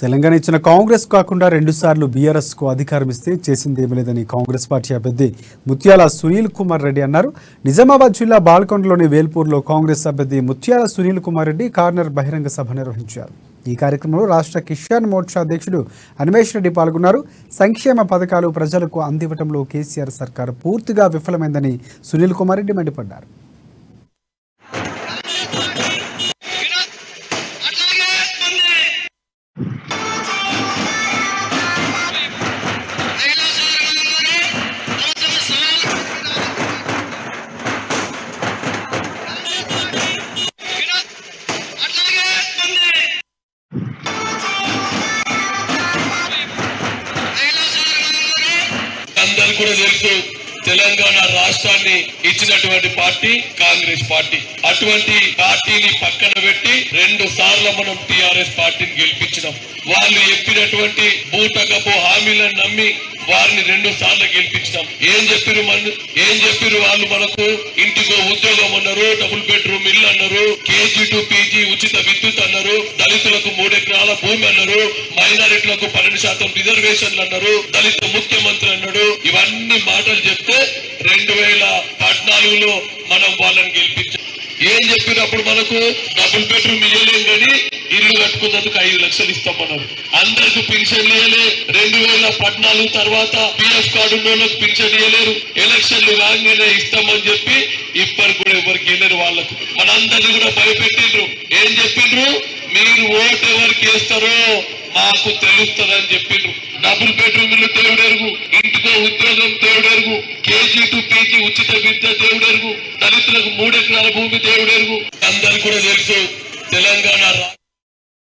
తెలంగాణ ఇచ్చిన కాంగ్రెస్ కాకుండా 2 సార్లు బీఆర్ఎస్ కు అధికారం ఇస్తే చేసిందేమీ లేదని కాంగ్రెస్ పార్టీ అభ్యర్థి ముత్యాల సునీల్ కుమార్ రెడ్డి అన్నారు. నిజామాబాద్ జిల్లా బాల్కొండలోని వేల్పూర్లో కాంగ్రెస్ అభ్యర్థి ముత్యాల సునీల్ కుమార్ రెడ్డి కార్నర్ బహిరంగ సభ నిర్వహించారు. ఈ కార్యక్రమంలో రాష్ట్ర కిసాన్ మోర్చా అధ్యక్షుడు అన్వేష్ రెడ్డి పాల్గొన్నారు. సంక్షేమ పథకాలు ప్రజలకు అందివ్వడంలో కేసీఆర్ సర్కార్ పూర్తిగా విఫలమైందని సునీల్ కుమార్ రెడ్డి మండిపడ్డారు. కూడా తెలుసు తెలంగాణ రాష్ట్రాన్ని ఇచ్చినటువంటి పార్టీ కాంగ్రెస్ పార్టీ. అటువంటి పార్టీని పక్కన పెట్టి 2 సార్లు మనం టిఆర్ఎస్ పార్టీని గెలిపించినాం. వాళ్ళు చెప్పినటువంటి బూటకపు హామీలను నమ్మి వారిని 2 సార్లు గెలిపించినాం. ఏం చెప్పిరు వాళ్ళు మనకు ఇంటికో ఉద్యోగం అన్నారు, డబుల్ బెడ్రూమ్ ఇల్లు అన్నారు, కేజీ టు పీజీ ఉచిత విద్యుత్ అన్నారు, దళితులకు 3 ఎకరాల భూమి అన్నారు, మైనారిటీలకు 12% రిజర్వేషన్లు అన్నారు, దళిత ముఖ్యమంత్రి అన్నాడు. ఇవన్నీ మాటలు చెప్తే 2014లో మనం వాళ్ళని గెలిపించాం. ఏం చెప్పినప్పుడు మనకు డబుల్ బెడ్రూమ్ ఇవ్వలేం కానీ ఇల్లు కట్టుకున్నందుకు 5 లక్షలు ఇస్తామన్నారు. అందరికి పింఛన్ ఇవ్వలే. 2014 తర్వాత పిఎఫ్ కార్డు ఉన్న వాళ్ళకి పింఛన్ ఇవ్వలేరు. ఎలక్షన్లు రాగానే ఇస్తామని చెప్పి ఇప్పటికి కూడా ఎవరికి ఇవ్వలేరు. వాళ్ళకు మనందరినీ కూడా భయపెట్టిండ్రు. ఏం చెప్పిండ్రు? మీరు ఓటు ఎవరికి వేస్తారో మాకు తెలుస్తుందని చెప్పిండ్రు. డబుల్ బెడ్రూమ్ ఇల్లు దేవుడెరుగు, ఇంటికో ఉద్యోగం దేవుడెరుగు, కేజీ టు పీజీ ఉచిత విద్య దేవుడెరుగు, దళితులకు 3 ఎకరాల భూమి దేవుడెరుగు. అందరికి కూడా తెలుసు తెలంగాణ